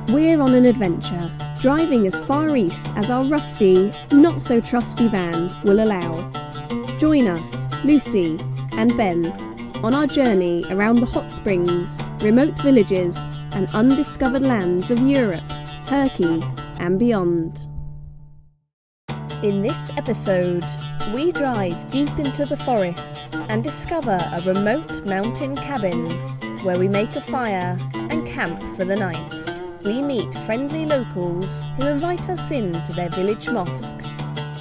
We're on an adventure, driving as far east as our rusty, not-so-trusty van will allow. Join us, Lucy and Ben, on our journey around the hot springs, remote villages and undiscovered lands of Europe, Turkey and beyond. In this episode, we drive deep into the forest and discover a remote mountain cabin where we make a fire and camp for the night. We meet friendly locals who invite us into their village mosque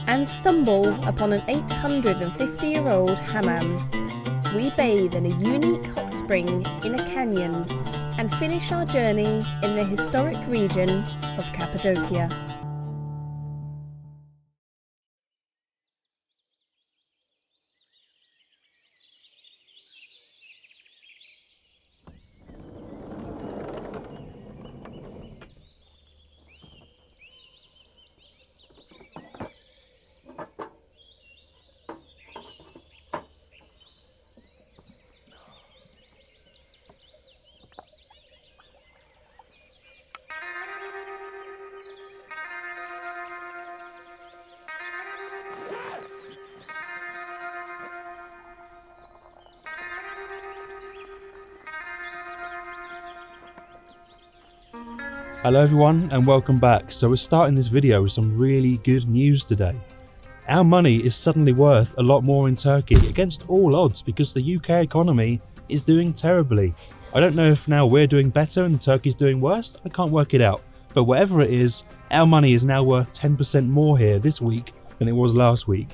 and stumble upon an 850-year-old hammam. We bathe in a unique hot spring in a canyon and finish our journey in the historic region of Cappadocia. Hello everyone and welcome back. So we're starting this video with some really good news today. Our money is suddenly worth a lot more in Turkey against all odds because the UK economy is doing terribly. I don't know if now we're doing better and Turkey's doing worse, I can't work it out. But whatever it is, our money is now worth 10% more here this week than it was last week.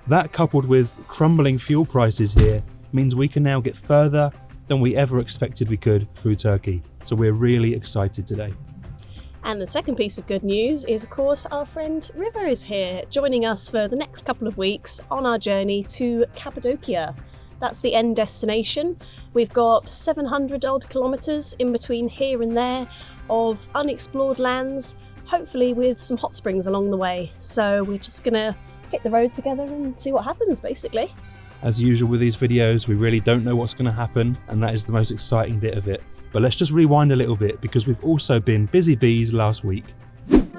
That coupled with crumbling fuel prices here means we can now get further than we ever expected we could through Turkey. So we're really excited today. And the second piece of good news is, of course, our friend River is here, joining us for the next couple of weeks on our journey to Cappadocia. That's the end destination. We've got 700 odd kilometres in between here and there of unexplored lands, hopefully with some hot springs along the way. So we're just going to hit the road together and see what happens, basically. As usual with these videos, we really don't know what's going to happen, and that is the most exciting bit of it. But let's just rewind a little bit because we've also been busy bees last week.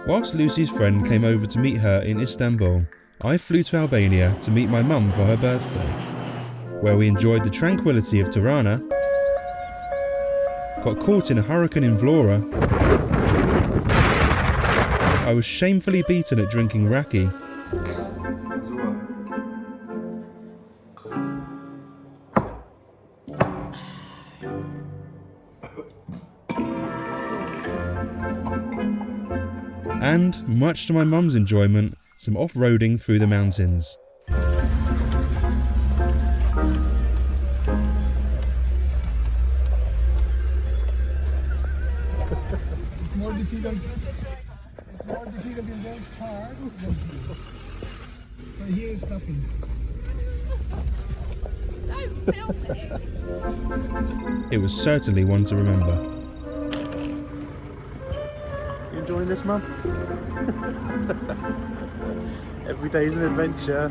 Whilst Lucy's friend came over to meet her in Istanbul, I flew to Albania to meet my mum for her birthday, where we enjoyed the tranquility of Tirana, got caught in a hurricane in Vlora, I was shamefully beaten at drinking raki, and, much to my mum's enjoyment, some off-roading through the mountains. It's more difficult in those parts than here. So here is nothing. Don't film me! It was certainly one to remember. You enjoying this, Mum? Every day's an adventure.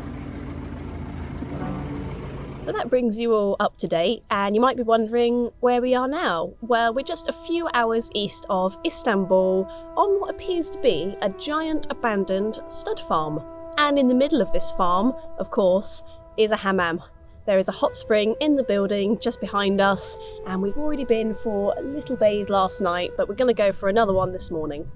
So that brings you all up to date, and you might be wondering where we are now. Well, we're just a few hours east of Istanbul on what appears to be a giant abandoned stud farm. And in the middle of this farm, of course, is a hammam. There is a hot spring in the building just behind us, and we've already been for a little bathe last night, but we're going to go for another one this morning.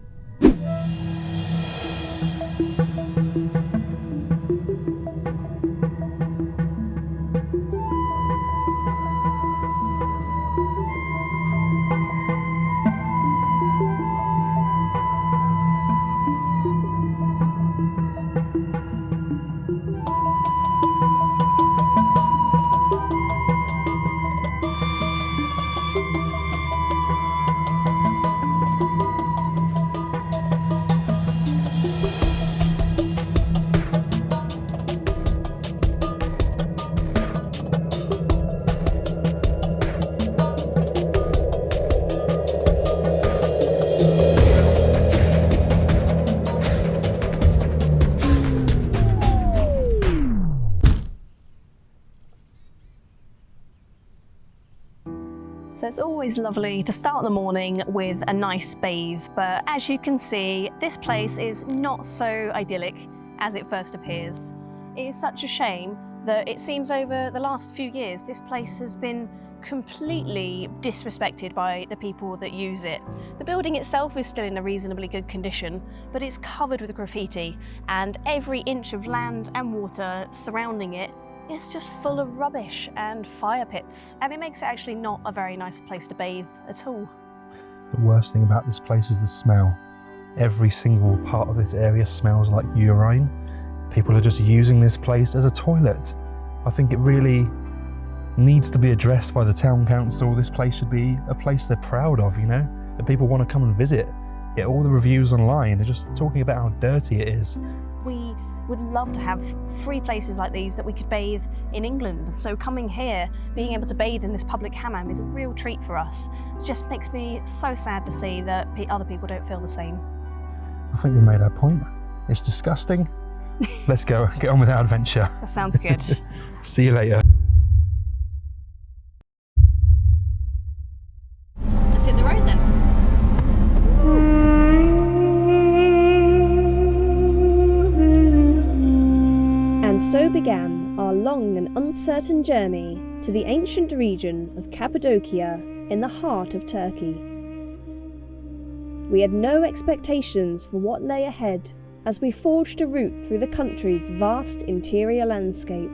it's always lovely to start the morning with a nice bathe, but as you can see, this place is not so idyllic as it first appears. It is such a shame that it seems over the last few years this place has been completely disrespected by the people that use it. The building itself is still in a reasonably good condition, but it's covered with graffiti, and every inch of land and water surrounding it is just full of rubbish and fire pits, and it makes it actually not a very nice place to bathe at all. The worst thing about this place is the smell. Every single part of this area smells like urine. People are just using this place as a toilet. I think it really needs to be addressed by the town council. This place should be a place they're proud of, you know, that people want to come and visit. Get all the reviews online, they're just talking about how dirty it is. We would love to have free places like these that we could bathe in England. And so coming here, being able to bathe in this public hammam is a real treat for us. It just makes me so sad to see that other people don't feel the same. I think we made our point. It's disgusting. Let's go, get on with our adventure. That sounds good. See you later. Let's hit the road then. And so began our long and uncertain journey to the ancient region of Cappadocia in the heart of Turkey. We had no expectations for what lay ahead as we forged a route through the country's vast interior landscape.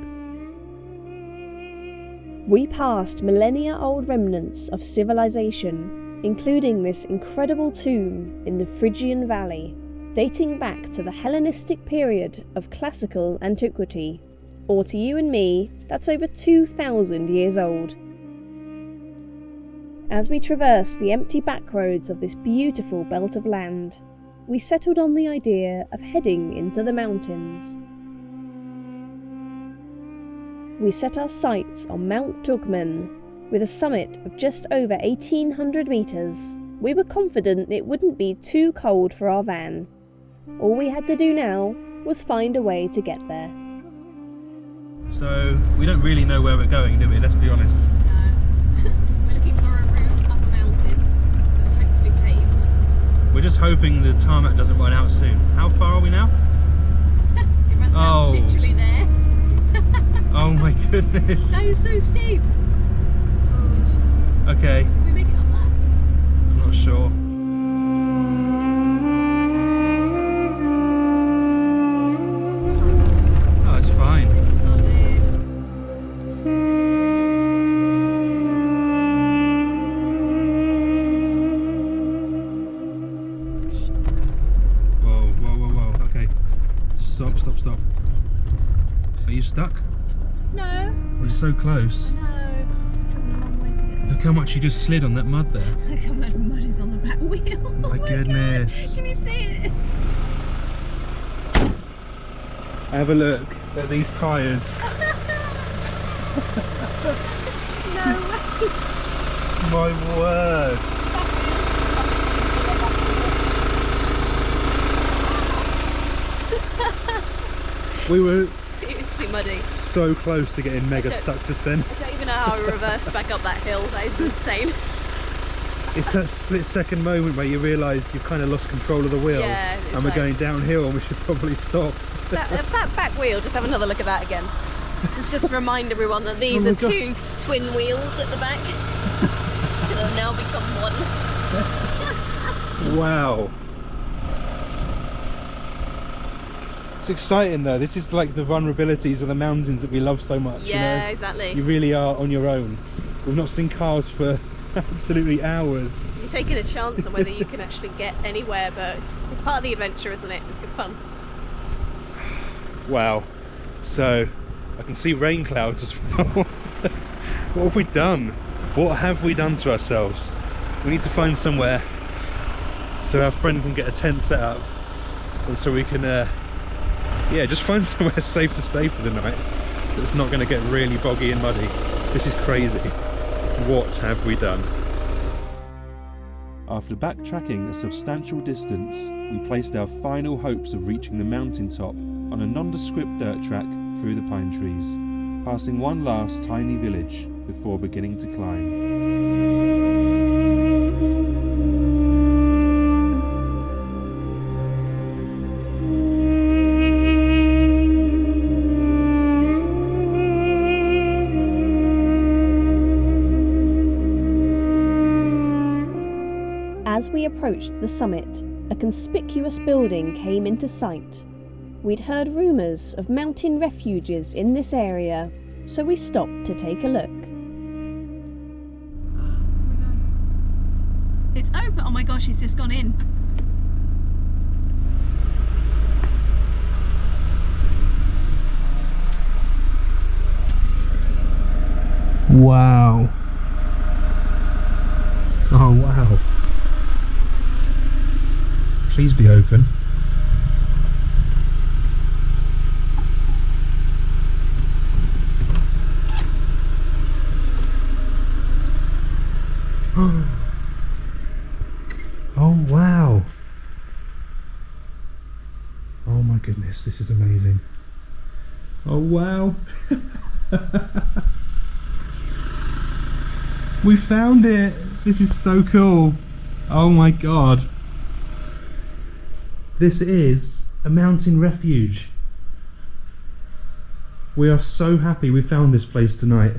We passed millennia-old remnants of civilization, including this incredible tomb in the Phrygian Valley, dating back to the Hellenistic period of classical antiquity, or to you and me, that's over 2,000 years old. As we traversed the empty backroads of this beautiful belt of land, we settled on the idea of heading into the mountains. We set our sights on Mount Turkmen. With a summit of just over 1,800 metres, we were confident it wouldn't be too cold for our van. All we had to do now was find a way to get there. So, we don't really know where we're going, do we? Let's be honest. No. We're looking for a route up a mountain that's hopefully paved. We're just hoping the tarmac doesn't run out soon. How far are we now? It runs out literally there. Oh my goodness. That is so steep. Okay. Can we make it up that? I'm not sure. Oh, it's fine. It's solid. Whoa. Okay. Stop. Are you stuck? No. We're so close. No. Travelling a long way to get Look how much you just slid on that mud there. Look how much mud is on the back wheel. Oh My goodness. God. Can you see it? Have a look at these tyres. No way. My word. We were Seriously muddy. so close to getting mega stuck just then. I don't even know how I reversed back up that hill. That is insane. It's that split-second moment where you realise you've kind of lost control of the wheel, Yeah, it's and we're like- going downhill and we should probably stop. That back wheel, just have another look at that again. Just remind everyone that these Oh are my God. two twin wheels at the back. They'll now become one. Wow. It's exciting though. This is like the vulnerabilities of the mountains that we love so much. Yeah, you know? exactly. You really are on your own. We've not seen cars for absolutely hours. You're taking a chance on whether you can actually get anywhere, but it's part of the adventure, isn't it? It's good fun. Wow. So, I can see rain clouds as well. What have we done? What have we done to ourselves? We need to find somewhere so our friend can get a tent set up, and so we can just find somewhere safe to stay for the night that's not going to get really boggy and muddy. This is crazy. What have we done? After backtracking a substantial distance, we placed our final hopes of reaching the mountaintop on a nondescript dirt track through the pine trees, passing one last tiny village before beginning to climb. approached the summit, a conspicuous building came into sight. We'd heard rumours of mountain refuges in this area, so we stopped to take a look. It's open. Oh my gosh, he's just gone in. Wow. Oh wow. Please be open. Oh wow. Oh my goodness, this is amazing. Oh wow. We found it! This is so cool! Oh my god! This is a mountain refuge. We are so happy we found this place tonight,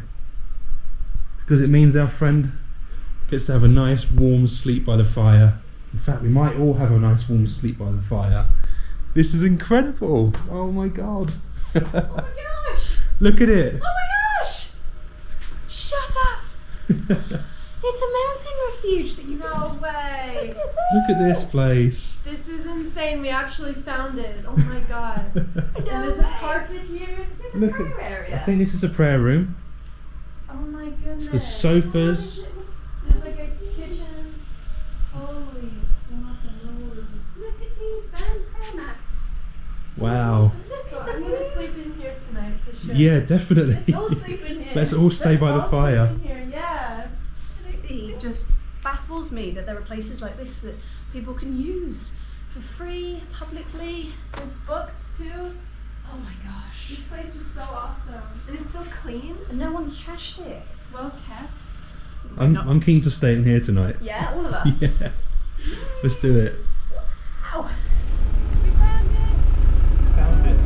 because it means our friend gets to have a nice warm sleep by the fire. In fact, we might all have a nice warm sleep by the fire. This is incredible! Oh my god! Oh my gosh! Look at it! Oh my gosh! Shut up! It's a mountain refuge that you No way! Look at this place! This is insane. We actually found it. Oh my god. And there's a carpet here. Is this a Look prayer at, area? I think this is a prayer room. Oh my goodness. The sofas. There's like a kitchen. Holy guacamole. Look at these prayer mats. Wow. Look So at the I'm gonna sleep in here tonight for sure. Yeah, definitely. Let's all sleep in here. Let's all stay by the all fire. Sleep in here. Yeah. Absolutely. It just baffles me that there are places like this that people can use for free, publicly. There's books too. Oh my gosh. This place is so awesome. And it's so clean. And no one's trashed it. Well kept. I'm keen to stay in here tonight. Yeah, all of us. Yeah. Let's do it. Ow. We found it. Found it.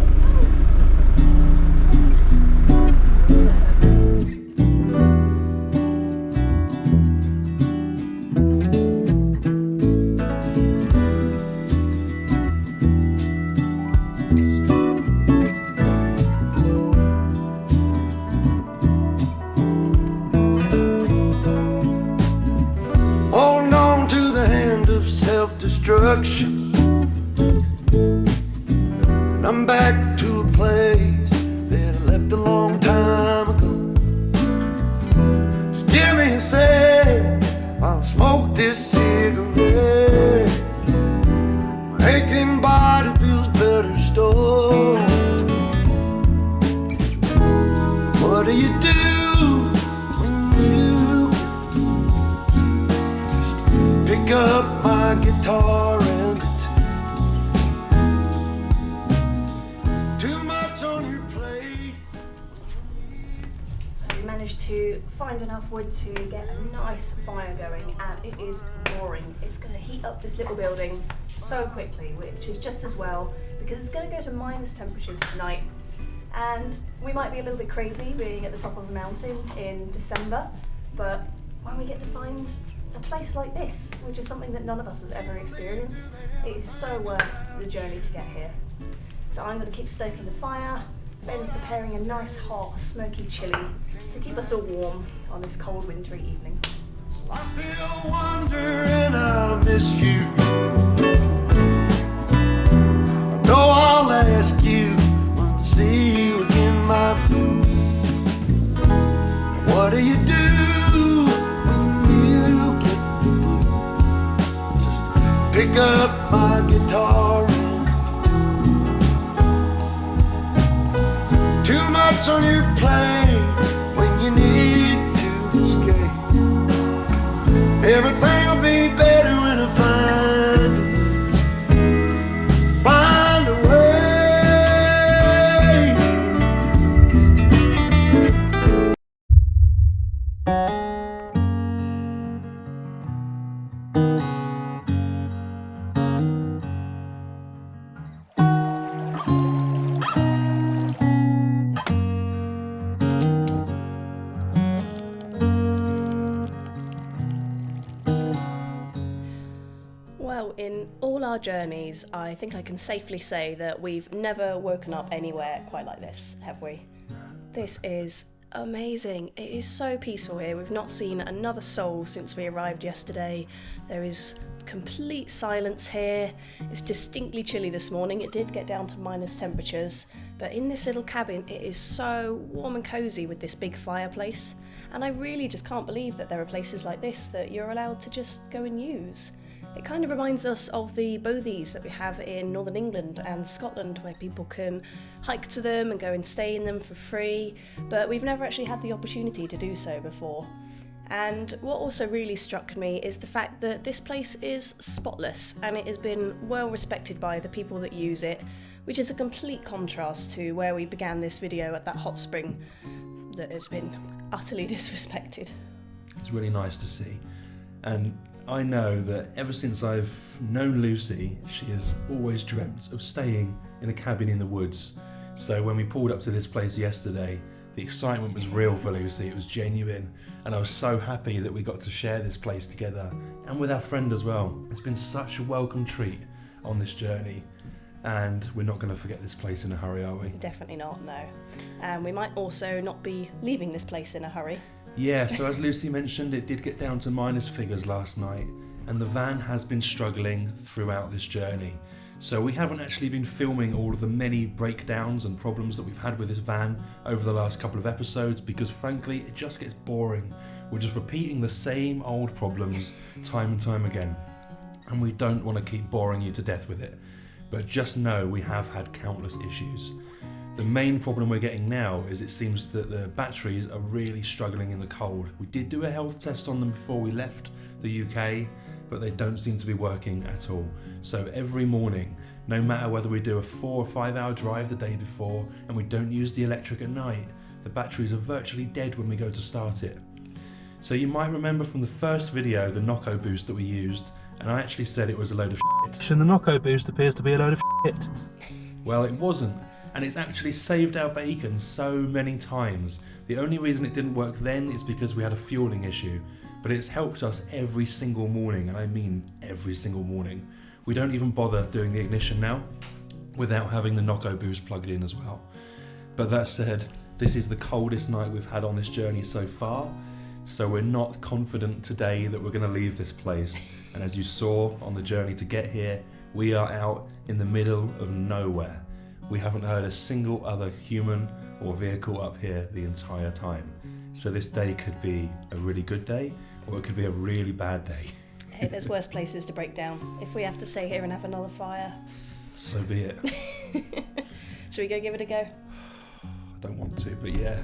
Hold on to the hand of self-destruction. And I'm back to a place that I left a long time ago. Just give me a sec while I smoke this cigarette. My aching body feels better still. What do you do when you pick up my guitar and too much on your plate? So we managed to find enough wood to get a nice fire going, and it is roaring. It's going to heat up this little building so quickly, which is just as well because it's going to go to minus temperatures tonight. And we might be a little bit crazy being at the top of a mountain in December, but when we get to find a place like this, which is something that none of us has ever experienced, it is so worth the journey to get here. So I'm going to keep stoking the fire. Ben's preparing a nice hot smoky chili to keep us all warm on this cold wintry evening. I still wonder and I miss you. I know I'll ask you when I see you again, my friend. What do you do when you get the blues? Just pick up my guitar and too much on your plate when you need to escape. Everything will be better when I find a way. Well, in all our journeys, I think I can safely say that we've never woken up anywhere quite like this, have we? This is amazing. It is so peaceful here. We've not seen another soul since we arrived yesterday. There is complete silence here. It's distinctly chilly this morning. It did get down to minus temperatures, but in this little cabin it is so warm and cosy with this big fireplace, and I really just can't believe that there are places like this that you're allowed to just go and use. It kind of reminds us of the bothies that we have in Northern England and Scotland, where people can hike to them and go and stay in them for free, but we've never actually had the opportunity to do so before. And what also really struck me is the fact that this place is spotless, and it has been well respected by the people that use it, which is a complete contrast to where we began this video at that hot spring that has been utterly disrespected. It's really nice to see. And I know that ever since I've known Lucy, she has always dreamt of staying in a cabin in the woods. So when we pulled up to this place yesterday, the excitement was real for Lucy, it was genuine, and I was so happy that we got to share this place together, and with our friend as well. It's been such a welcome treat on this journey, and we're not going to forget this place in a hurry, are we? Definitely not, no. And we might also not be leaving this place in a hurry. Yeah, so as Lucy mentioned, it did get down to minus figures last night, and the van has been struggling throughout this journey. So we haven't actually been filming all of the many breakdowns and problems that we've had with this van over the last couple of episodes, because frankly it just gets boring. We're just repeating the same old problems time and time again, and we don't want to keep boring you to death with it. But just know we have had countless issues. The main problem we're getting now is it seems that the batteries are really struggling in the cold. We did do a health test on them before we left the UK, but they don't seem to be working at all. So every morning, no matter whether we do a 4 or 5 hour drive the day before and we don't use the electric at night, the batteries are virtually dead when we go to start it. So you might remember from the first video the Nocco boost that we used, and I actually said it was a load of shit. And the Nocco boost appears to be a load of shit. Well, it wasn't, and it's actually saved our bacon so many times. The only reason it didn't work then is because we had a fueling issue, but it's helped us every single morning, and I mean every single morning. We don't even bother doing the ignition now without having the Nocco boost plugged in as well. But that said, this is the coldest night we've had on this journey so far, so we're not confident today that we're going to leave this place. And as you saw on the journey to get here, we are out in the middle of nowhere. We haven't heard a single other human or vehicle up here the entire time. So this day could be a really good day, or it could be a really bad day. Hey, there's worse places to break down. If we have to stay here and have another fire. So be it. Should we go give it a go? I don't want to, but yeah.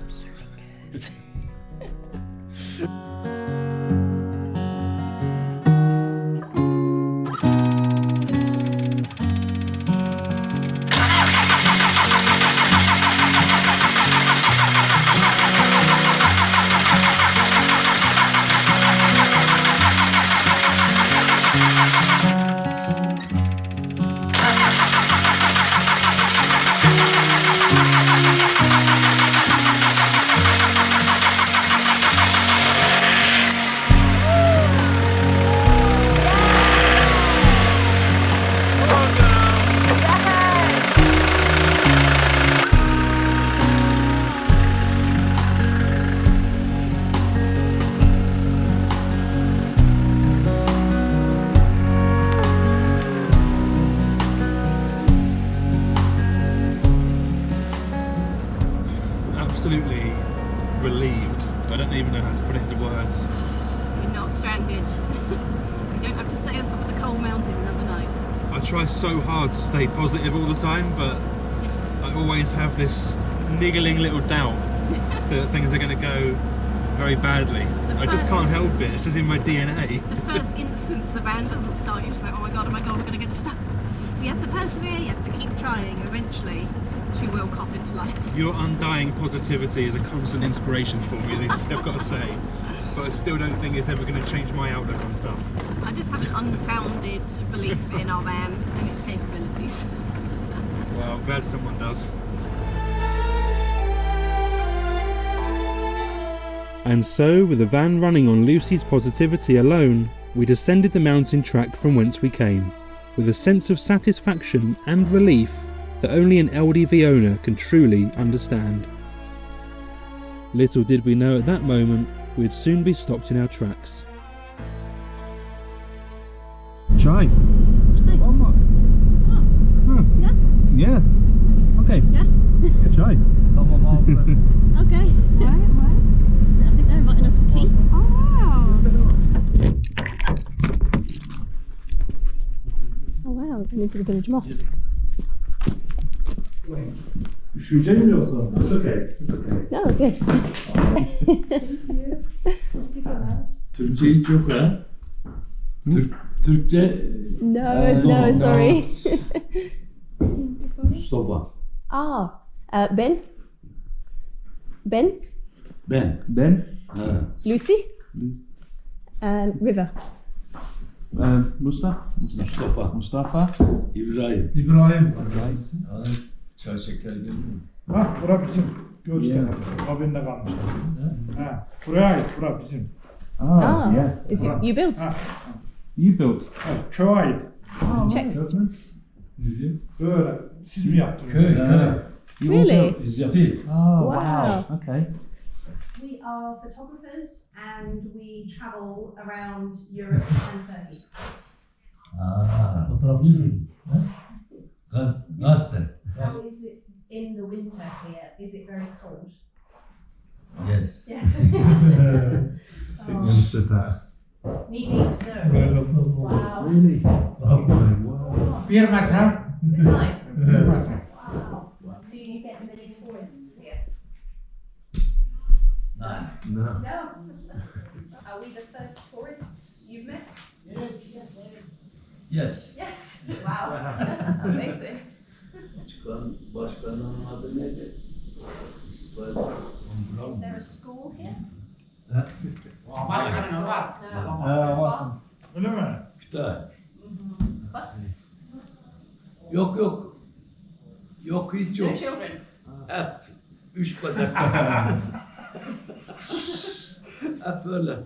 Absolutely relieved. I don't even know how to put it into words. We're not stranded. We don't have to stay on top of the cold mountain another night. I try so hard to stay positive all the time, but I always have this niggling little doubt that things are going to go very badly. I just can't help it, it's just in my DNA. The first instance the van doesn't start, you're just like, oh my god, we're going to get stuck. You have to persevere, you have to keep trying. Eventually, she will cough into life. Your undying positivity is a constant inspiration for me, Lucy, I've got to say. But I still don't think it's ever going to change my outlook on stuff. I just have an unfounded belief in our van and its capabilities. Well, I'm glad someone does. And so, with the van running on Lucy's positivity alone, We descended the mountain track from whence we came, with a sense of satisfaction and relief that only an LDV owner can truly understand. Little did we know at that moment we'd soon be stopped in our tracks. Chai. One more. Yeah? Yeah. Okay. Yeah? Chai. Okay. Why? I think they're inviting us for tea. Oh wow. Oh wow, we're going into the village mosque. Üşüyeceğim yoksa? It's okay. It's okay. Oh, good. Türkçe hiç yok ha. Türkçe No, sorry. Mustafa. Ben? Ben? Ha. Lucy? And River. Mustafa. İbrahim. İbrahim. Ha, çay şeker geliyor mu? Ha, bura bizim. Göster. Kabinde kalmışlar. Ha, buraya ait, bura bizim. Yeah. Is you built? Ha, You built. ha, köye ait. Check. Böyle. Siz mi yaptınız? Köy. Really? Biz yaptık. Oh, Wow. Okay. We are photographers and we travel around Europe and Turkey. Fotoğrafçısın. Gazete. How is it in the winter here? Is it very cold? Yes. Yes. Knee deep snow. Wow. Really? Bir metre. This high? Bir metre. Wow. Do you get many tourists here? No. No. Are we the first tourists you've met? Yes. Yes. Wow. Amazing. Başkanın adı neydi? Is there a school here? Başkanım var. No. Öyle mi? Kütahya. Bus? Yok. Yok hiç No yok. children. Hep 3 bacak. Hep öyle.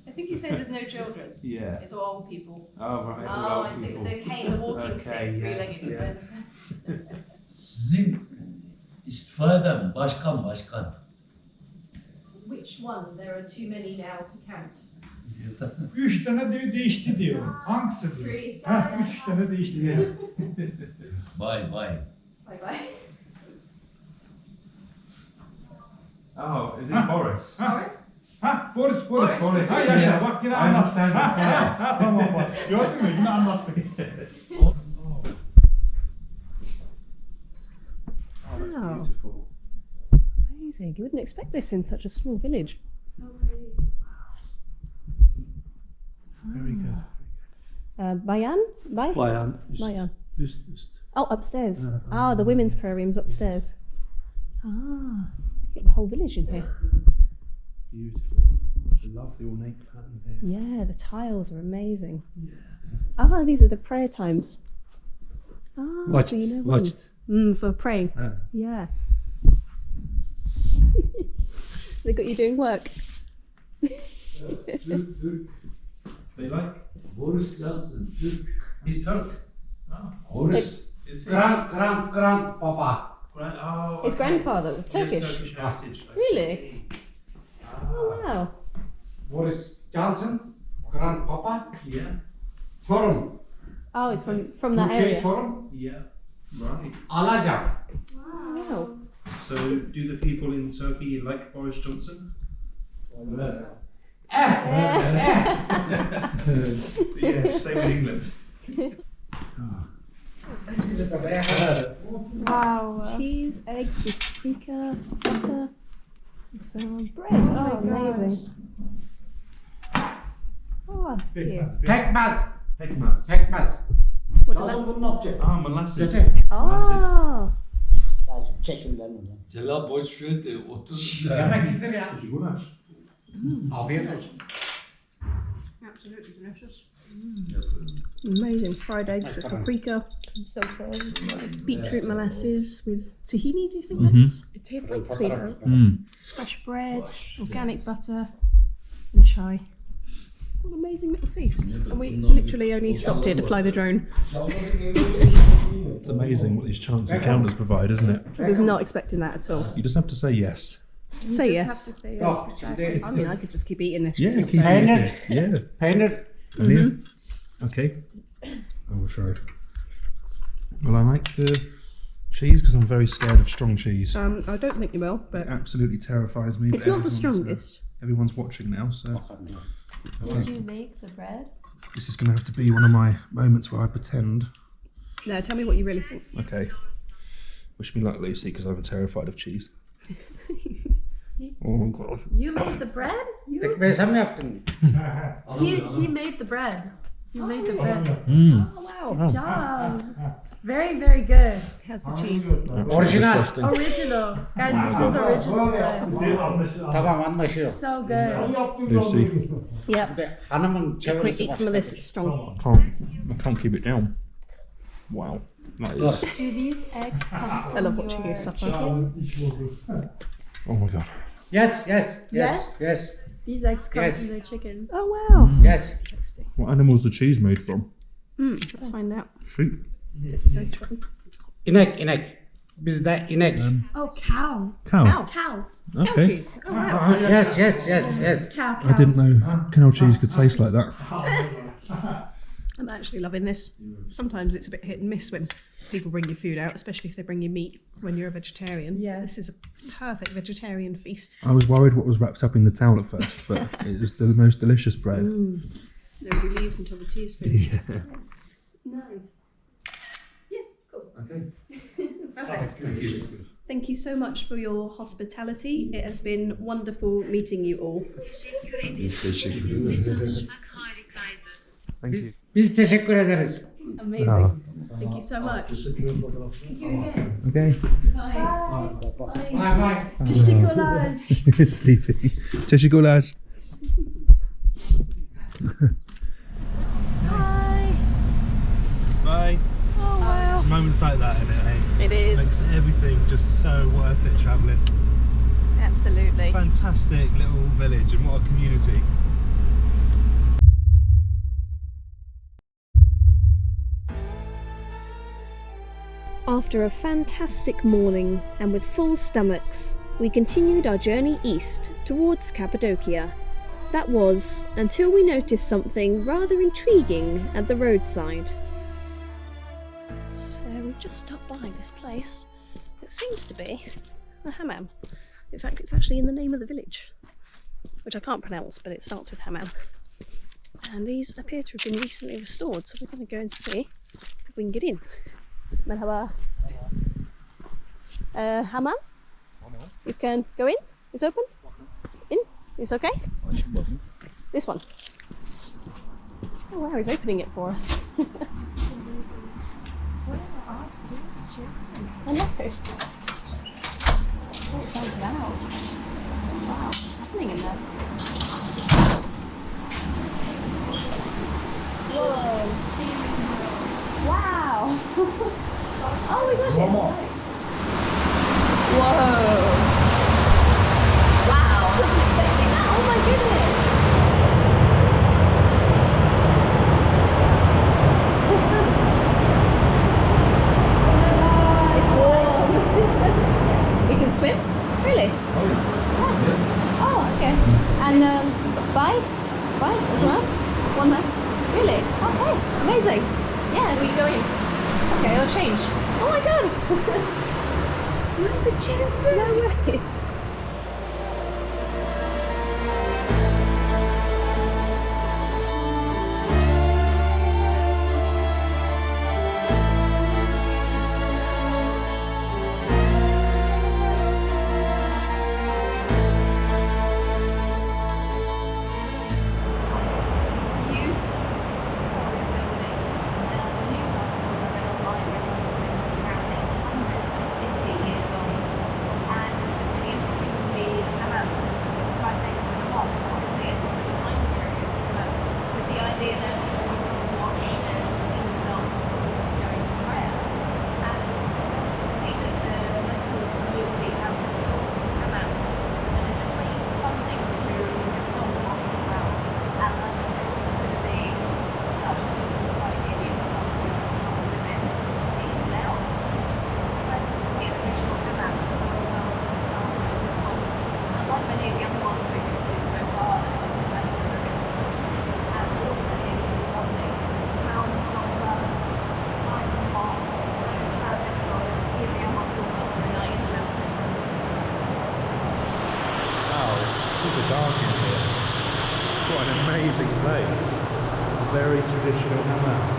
I think he said there's no children. Yeah. It's all old people. Oh, right. Oh, I see. The cane, the walking Okay, stick, yes, three-legged yeah. friends. Sizin istifa eden başkan. Which one? There are too many now to count. 3 tane değişti diyor. Hangisi diyor? Three. Ha, 3 tane değişti diyor. Bye. Bye bye. Oh, is it Boris? Boris? Ha, Boris. Boris. Ha, yaşa bak yine anlat. understand. Ha, tamam bak. Gördün mü? Yine anlattık. Wow. Beautiful. Amazing. You wouldn't expect this in such a small village. So pretty. Very good. Bayan? Bayan. Bayan. Just. Oh, upstairs. The women's prayer room's upstairs. You get the whole village in here. Beautiful. I love the ornate pattern here. Yeah, the tiles are amazing. Yeah. These are the prayer times. So you know when. For praying. Yeah. They got you doing work. They like. Boris Johnson, Türk. He's Turk. Boris. Is he? Grandpapa. His grandfather was Turkish. Turkish heritage. I Really? see. Oh wow. Boris Johnson, grandpapa. Yeah. Çorum. Oh, it's from that Türkiye area. Çorum. Yeah. Right. Alacak. Wow. So, do the people in Turkey like Boris Johnson? Yeah, same in England. Wow. Cheese, eggs with paprika, butter, and some bread. Oh, amazing. Oh, here. Pekmez. Pekmez. Pekmez. What do Nasıl bunun object? Molasses. Oh. Celal boş ver de otur. Yemektir ya. Gulash. Afiyet olsun. Absolutely delicious. Amazing fried eggs with paprika, beetroot molasses with tahini. Do you think that is? It tastes like Play-Doh. Fresh bread, organic butter, and chai. What an amazing little feast! And we literally only stopped here to fly the drone. It's amazing what these chance encounters provide, isn't it? I was not expecting that at all. You just have to say yes. Say yes. Have to say yes. I mean, I could just keep eating this. Yeah, It's keep so- eating. Yeah. Peanut. Okay. I will try. Well, I like the cheese because I'm very scared of strong cheese. I don't think you will, but It absolutely terrifies me. it's but not the everyone's, strongest. Everyone's watching now, so Did you make the bread? this is going to have to be one of my moments where I pretend. No, tell me what you really think. Okay. Wish me luck, Lucy, because I'm terrified of cheese. Oh god. You made the bread? You? Besam yaptın. He made the bread. You made the bread. Oh wow! Good job. Very, very good. How's the cheese? Orijinal. Disgusting. Original. Guys, this is original bread. Tamam anlaşıyor. So good. Lucy, Yep. Hanımın Quick, çevirisi eat some of this. It's strong. I can't keep it down. Wow. That is. Do these eggs come I love from watching your you suffer. chickens? Oh my god. Yes, yes, yes, Yes? yes, These eggs come Yes. from their chickens. Oh wow! yes. What animal's the cheese made from? Let's find out. Sheep. İnek, inek. Bizde inek. Oh, cow. Cow. Cow. Okay. Cheese. Oh wow! Yes, yes, yes, yes. Cow. I didn't know cow cheese could taste like that. I'm actually loving this. Sometimes it's a bit hit and miss when people bring you food out, especially if they bring you meat when you're a vegetarian. Yes. This is a perfect vegetarian feast. I was worried what was wrapped up in the towel at first, but it was the most delicious bread. Nobody leaves until the tea's finished. Yeah. No. Yeah, cool. Okay. Perfect. Thank you so much for your hospitality. It has been wonderful meeting you all. Thank you. Biz teşekkür ederiz. Amazing. Ah. Thank you so much. Okay. Bye. Bye bye. Teşekkürler. Sleepy. Teşekkürler. Bye. Bye. Oh wow. It's moments like that, isn't it? Eh? It is. Makes everything just so worth it travelling. Absolutely. Fantastic little village, and what a community. After a fantastic morning and with full stomachs, we continued our journey east towards Cappadocia. That was until we noticed something rather intriguing at the roadside. So we've just stopped by this place. It seems to be the hammam. In fact, it's actually in the name of the village, which I can't pronounce, but it starts with hammam. And these appear to have been recently restored, so we're going to go and see if we can get in. Merhaba. Hammam? You can go in? It's open? In? It's okay? This one. Oh wow, he's opening it for us. I know. Oh, it sounds loud. Wow, what's happening in there? Whoa. Wow. Oh my gosh, it's lights. Whoa. Wow, wasn't expecting that. Oh my goodness. It's warm. We can swim? Really? Oh, yeah. Yes. Oh, okay. And bye as well? One more? Really? Okay, amazing. Yeah, we go in. Okay, I'll change. Oh my god! The chances! No way! very traditional hammam.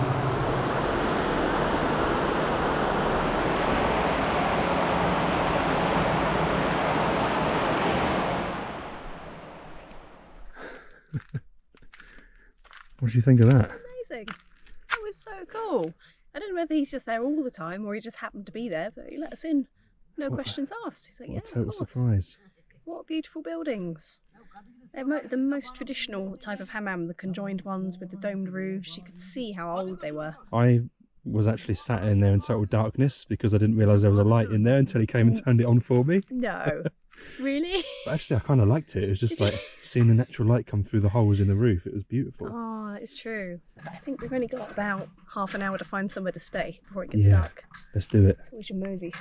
What do you think of that? Amazing. That was so cool. I don't know whether he's just there all the time or he just happened to be there, but he let us in. No questions asked. He's like, yeah, What a total of course. surprise. What beautiful buildings. They're the most traditional type of hammam, the conjoined ones with the domed roofs. You could see how old they were. I was actually sat in there in total darkness because I didn't realise there was a light in there until he came and turned it on for me. No. Really? But actually, I kind of liked it. It was just like seeing the natural light come through the holes in the roof. It was beautiful. Oh, that is true. I think we've only got about half an hour to find somewhere to stay before it gets dark. Let's do it. So we should mosey.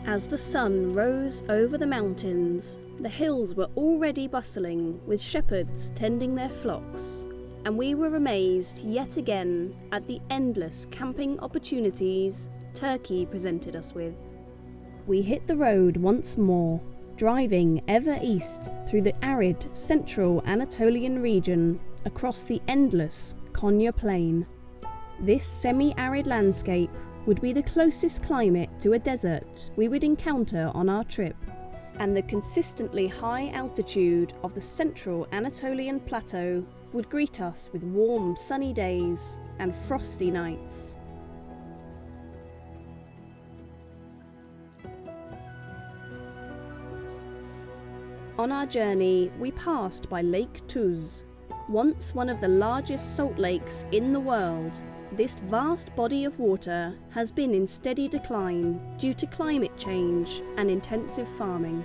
As the sun rose over the mountains, the hills were already bustling with shepherds tending their flocks, and we were amazed yet again at the endless camping opportunities Turkey presented us with. We hit the road once more, driving ever east through the arid central Anatolian region across the endless Konya plain. This semi-arid landscape would be the closest climate to a desert we would encounter on our trip, and the consistently high altitude of the central Anatolian plateau would greet us with warm sunny days and frosty nights. On our journey, we passed by Lake Tuz, once one of the largest salt lakes in the world. This vast body of water has been in steady decline due to climate change and intensive farming.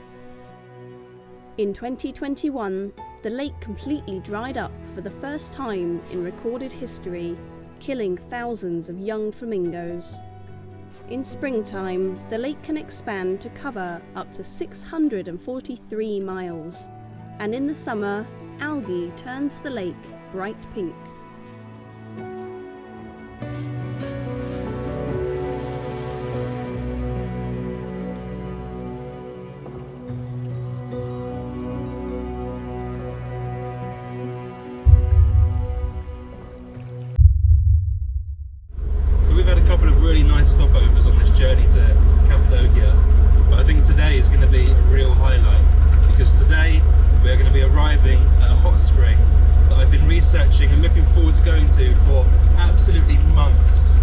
In 2021, the lake completely dried up for the first time in recorded history, killing thousands of young flamingos. In springtime, the lake can expand to cover up to 643 miles, and in the summer, algae turns the lake bright pink. Stopovers on this journey to Cappadocia, but I think today is going to be a real highlight because today we're going to be arriving at a hot spring that I've been researching and looking forward to going to for absolutely months.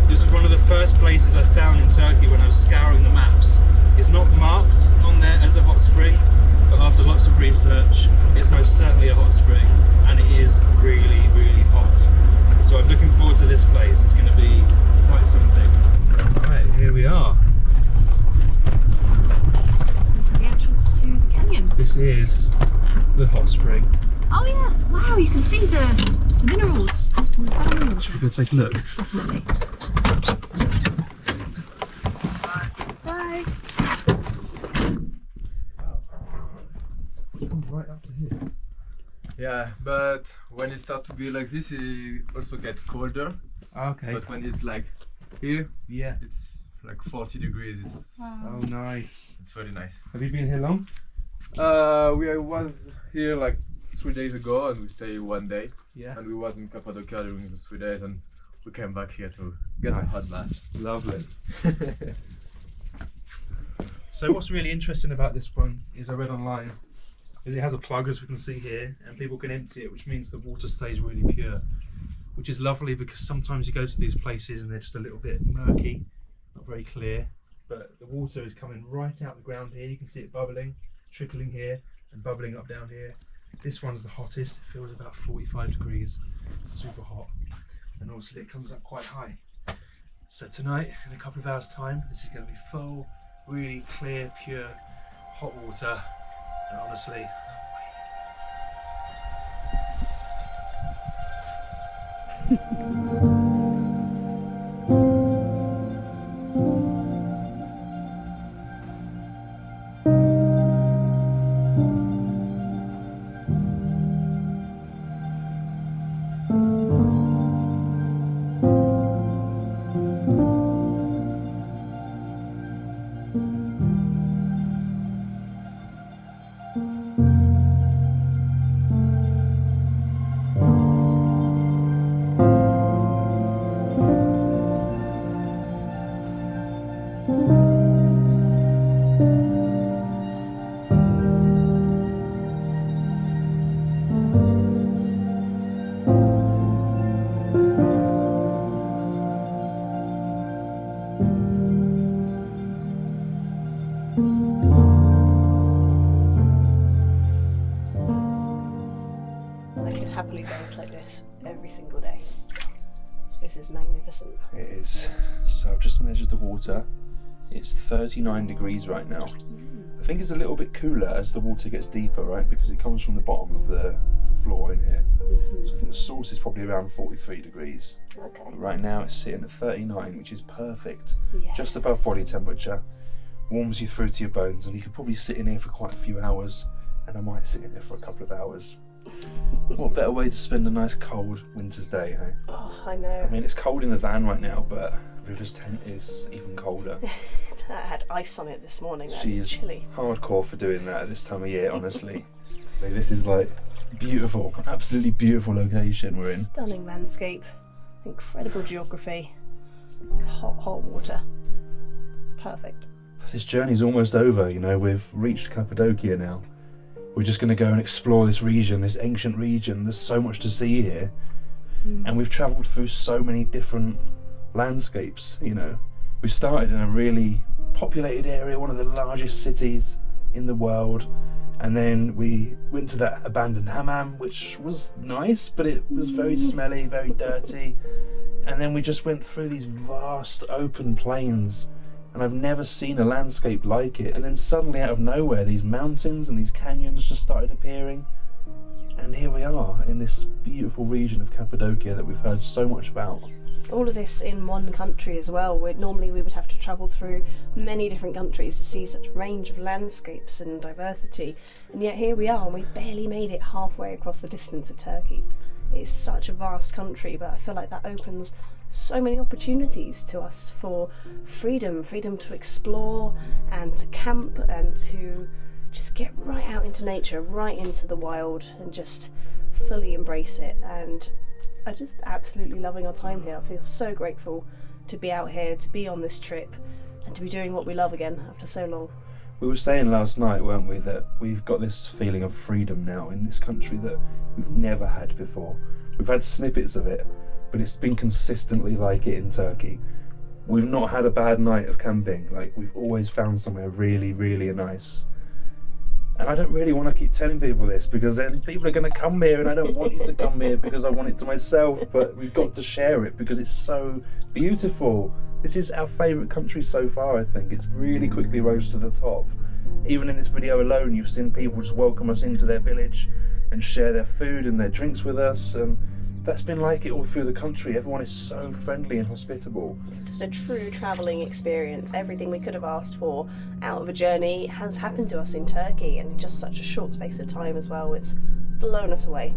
This was one of the first places I found in Turkey when I was scouring the maps. It's not marked on there as a hot spring, but after lots of research it's most certainly a hot spring, and it is really, really hot. So I'm looking forward to this place. It's going to be quite something. Right, here we are. This is the entrance to the canyon. This is the hot spring. Oh yeah, wow, you can see the minerals. Should we go take a look? Definitely. Bye. Right up to here. Yeah, but when it starts to be like this, it also gets colder. Okay. But when it's like here, yeah, it's like 40 degrees. It's oh nice. It's really nice. Have you been here long? We was here like 3 days ago, and we stayed 1 day. Yeah. And we was in Cappadocia during the 3 days, and we came back here to get a hot bath. Lovely. So what's really interesting about this one is I read online is it has a plug, as we can see here, and people can empty it, which means the water stays really pure, which is lovely because sometimes you go to these places and they're just a little bit murky, not very clear, but the water is coming right out the ground here. You can see it bubbling, trickling here and bubbling up down here. This one's the hottest. It feels about 45 degrees. It's super hot, and obviously it comes up quite high. So tonight, in a couple of hours time, this is going to be full really clear, pure, hot water. And honestly, I could happily bathe like this every single day. This is magnificent. it is. So I've just measured the water. It's 39 degrees right now. I think it's a little bit cooler as the water gets deeper, right? Because it comes from the bottom of the floor in here. So I think the source is probably around 43 degrees. Okay. But right now it's sitting at 39, which is perfect. Yeah. Just above body temperature. Warms you through to your bones, and you could probably sit in here for quite a few hours. And I might sit in here for a couple of hours. What better way to spend a nice cold winter's day, eh? Oh, I know. I mean, it's cold in the van right now, but River's tent is even colder. That had ice on it this morning. That'd She be is chilly. hardcore for doing that at this time of year, honestly. Like, this is like beautiful, absolutely beautiful location we're in. Stunning landscape, incredible geography, hot water. Perfect. This journey's almost over, you know, we've reached Cappadocia now. We're just going to go and explore this region, this ancient region. There's so much to see here. And we've travelled through so many different landscapes, you know. We started in a really populated area, one of the largest cities in the world. And then we went to that abandoned hammam, which was nice, but it was very smelly, very dirty. And then we just went through these vast open plains, and I've never seen a landscape like it. And then suddenly out of nowhere, these mountains and these canyons just started appearing. And here we are in this beautiful region of Cappadocia that we've heard so much about. All of this in one country as well. Normally we would have to travel through many different countries to see such a range of landscapes and diversity. And yet here we are, and we've barely made it halfway across the distance of Turkey. It's such a vast country, but I feel like that opens so many opportunities to us for freedom to explore and to camp and to just get right out into nature, right into the wild, and just fully embrace it. And I'm just absolutely loving our time here. I feel so grateful to be out here, to be on this trip, and to be doing what we love again after so long. We were saying last night, weren't we, that we've got this feeling of freedom now in this country that we've never had before. We've had snippets of it, but it's been consistently like it in Turkey. We've not had a bad night of camping. Like, we've always found somewhere really, really nice. And I don't really want to keep telling people this, because then people are going to come here, and I don't want you to come here because I want it to myself, but we've got to share it because it's so beautiful. This is our favourite country so far, I think. It's really quickly rose to the top. Even in this video alone, you've seen people just welcome us into their village and share their food and their drinks with us, and that's been like it all through the country. Everyone is so friendly and hospitable. It's just a true travelling experience. Everything we could have asked for out of a journey has happened to us in Turkey, and in just such a short space of time as well. It's blown us away.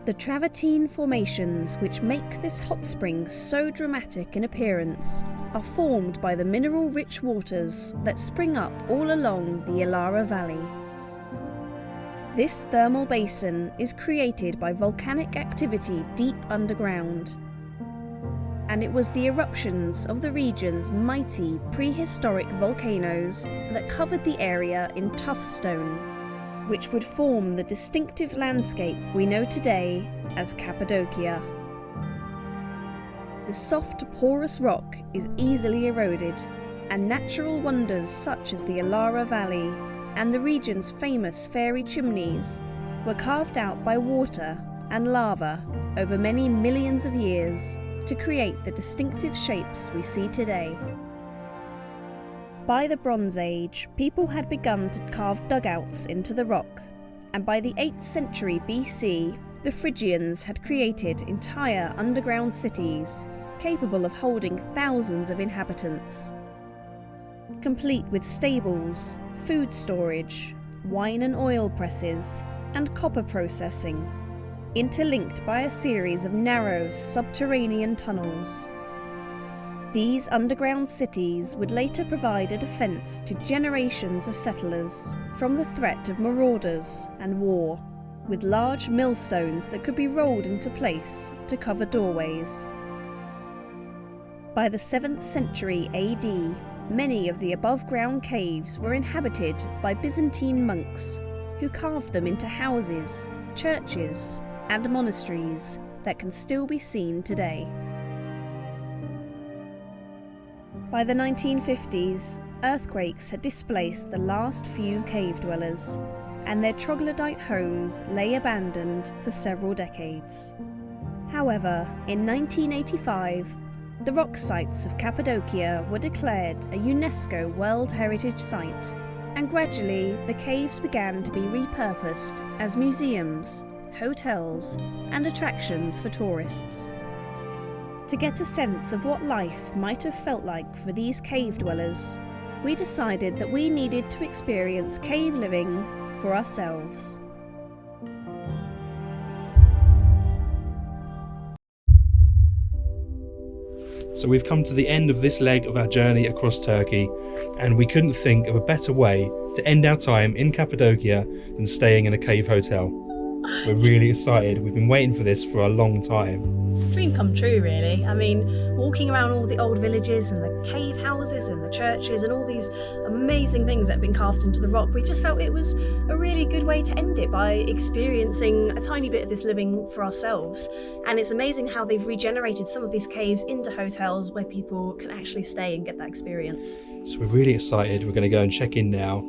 The travertine formations which make this hot spring so dramatic in appearance are formed by the mineral-rich waters that spring up all along the Ilara Valley. This thermal basin is created by volcanic activity deep underground, and it was the eruptions of the region's mighty prehistoric volcanoes that covered the area in tough stone, which would form the distinctive landscape we know today as Cappadocia. The soft, porous rock is easily eroded, and natural wonders such as the Ilara Valley and the region's famous fairy chimneys were carved out by water and lava over many millions of years to create the distinctive shapes we see today. By the Bronze Age, people had begun to carve dugouts into the rock, and by the 8th century BC, the Phrygians had created entire underground cities capable of holding thousands of inhabitants, complete with stables, food storage, wine and oil presses, and copper processing, interlinked by a series of narrow subterranean tunnels. These underground cities would later provide a defence to generations of settlers from the threat of marauders and war, with large millstones that could be rolled into place to cover doorways. By the 7th century AD, many of the above-ground caves were inhabited by Byzantine monks, who carved them into houses, churches, and monasteries that can still be seen today. By the 1950s, earthquakes had displaced the last few cave dwellers, and their troglodyte homes lay abandoned for several decades. However, in 1985, the rock sites of Cappadocia were declared a UNESCO World Heritage Site, and gradually the caves began to be repurposed as museums, hotels, and attractions for tourists. To get a sense of what life might have felt like for these cave dwellers, we decided that we needed to experience cave living for ourselves. So we've come to the end of this leg of our journey across Turkey, and we couldn't think of a better way to end our time in Cappadocia than staying in a cave hotel. We're really excited. We've been waiting for this for a long time. Dream come true, really. I mean, walking around all the old villages and the cave houses and the churches and all these amazing things that have been carved into the rock, we just felt it was a really good way to end it by experiencing a tiny bit of this living for ourselves. And it's amazing how they've regenerated some of these caves into hotels where people can actually stay and get that experience. So we're really excited. We're going to go and check in now.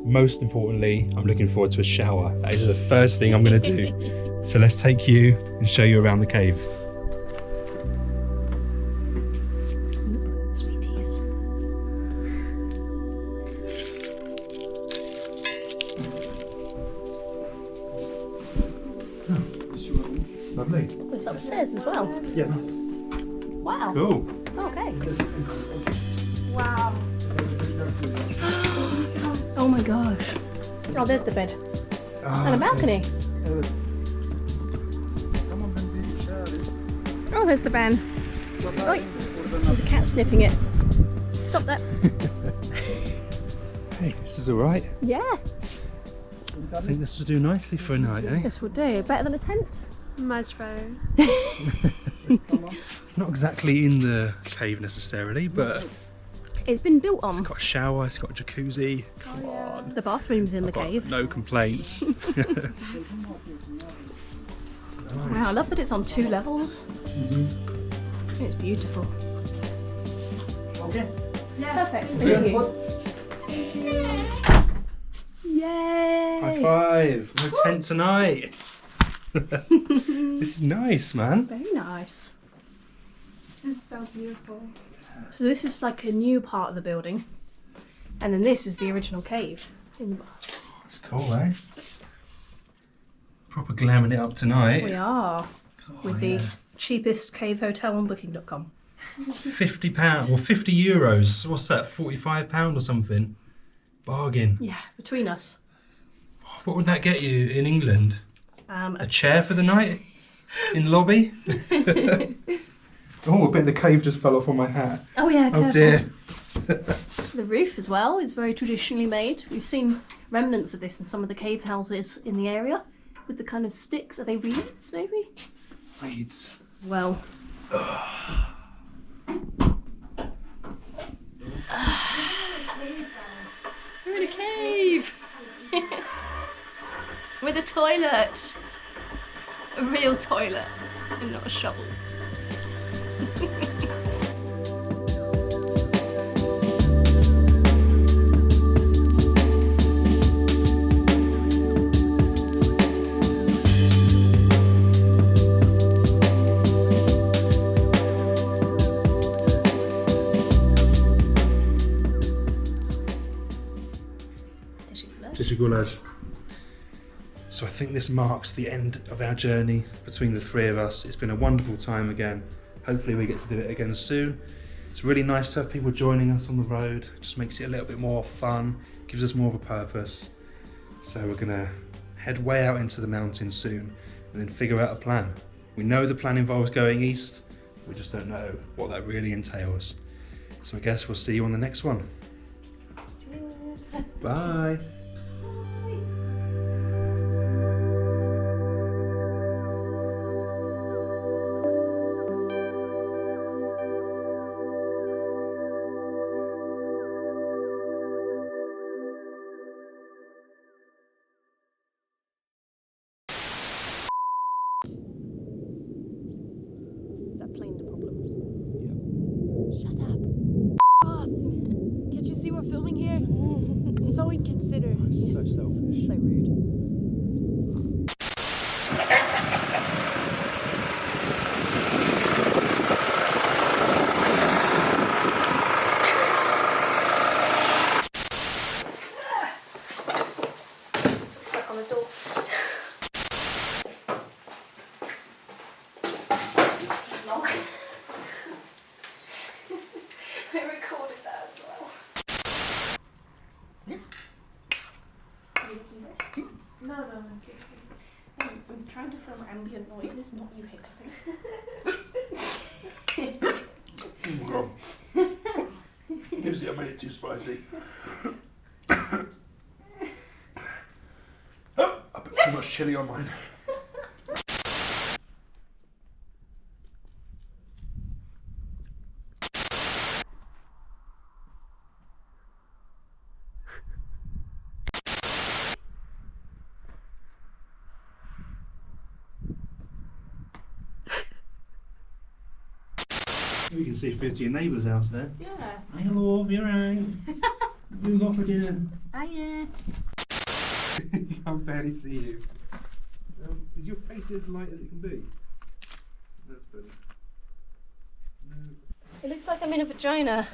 Most importantly, I'm looking forward to a shower. That is the first thing I'm going to do. So let's take you and show you around the cave. Sweeties. Lovely. Oh, it's upstairs as well. Yes. Wow. Cool. Okay. Wow. Oh my gosh. Oh, there's the bed. And a balcony. Oh, there's the van. Oh, there's a cat sniffing it. Stop that. Hey, this is alright. Yeah. I think this will do nicely for a night, eh? This will do. Better than a tent? Much better. It's not exactly in the cave necessarily, but it's been built on. It's got a shower, it's got a jacuzzi. Come on. The bathroom's in the I've got cave. no complaints. Wow, I love that it's on 2 levels. It's beautiful. Okay. Yes. Perfect. Thank you. Yay! High five! No tent tonight. This is nice, man. Very nice. This is so beautiful. So this is like a new part of the building, and then this is the original cave in the bar. It's cool, eh? Proper glamming it up tonight. We are with the cheapest cave hotel on booking.com. £50 or €50. What's that? £45 or something? Bargain. Yeah, between us. What would that get you in England? A A chair for the night in the lobby? Oh, I bet the cave just fell off on my hat. Oh yeah, Oh careful. dear. The roof as well is very traditionally made. We've seen remnants of this in some of the cave houses in the area with the kind of sticks. Are they reeds maybe? Reeds. Well. We're in a cave. With a toilet. A real toilet and not a shovel. Teşekkürler. So I think this marks the end of our journey between the three of us. It's been a wonderful time again. Hopefully we get to do it again soon. It's really nice to have people joining us on the road. Just makes it a little bit more fun, gives us more of a purpose. So we're gonna head way out into the mountains soon and then figure out a plan. We know the plan involves going east, we just don't know what that really entails. So I guess we'll see you on the next one. Cheers. Bye. Is that plane the problem? Yeah. Shut up. Off. Can't you see we're filming here? So inconsiderate. So selfish. So rude. Stuck on the door. Lock. I recorded that as well. No, okay. I'm trying to film ambient noises, not you hiccuping. Oh God. Usually I made it too spicy. Oh, I put too much chilli on mine. You can see through to your neighbour's house there. Yeah. Hi, hello, you're right. What you got for dinner? Hiya. I can barely see you. Is your face as light as it can be? That's better. No. It looks like I'm in a vagina.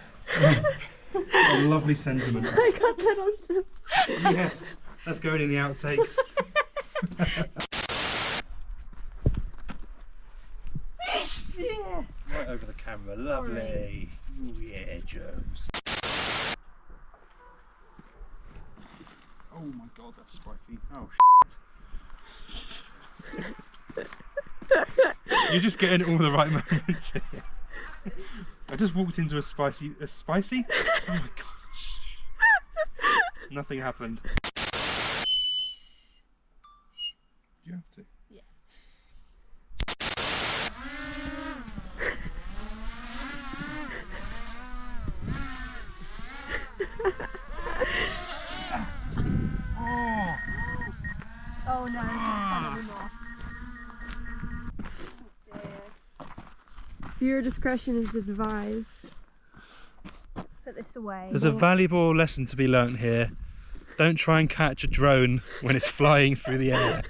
What a lovely sentiment. I got that on film. Yes, that's going in the outtakes. Yeah. Right over the camera, lovely. Oh yeah, Jones. Oh my God, that's spiky. Oh shit. You're just getting all the right moments here. I just walked into a spicy? Oh my gosh. Nothing happened. Do you have to? Yeah. Oh no, it's not fun anymore. Viewer discretion is advised. Put this away. There's a valuable lesson to be learnt here. Don't try and catch a drone when it's flying through the air.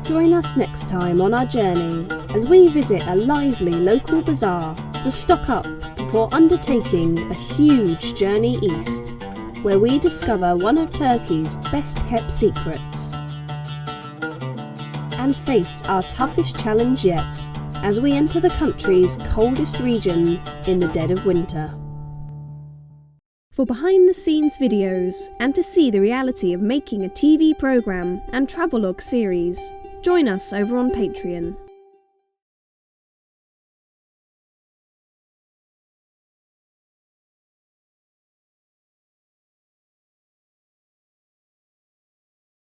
Join us next time on our journey as we visit a lively local bazaar to stock up before undertaking a huge journey east, where we discover one of Turkey's best kept secrets and face our toughest challenge yet as we enter the country's coldest region in the dead of winter. For behind the scenes videos and to see the reality of making a TV programme and travelogue series, join us over on Patreon.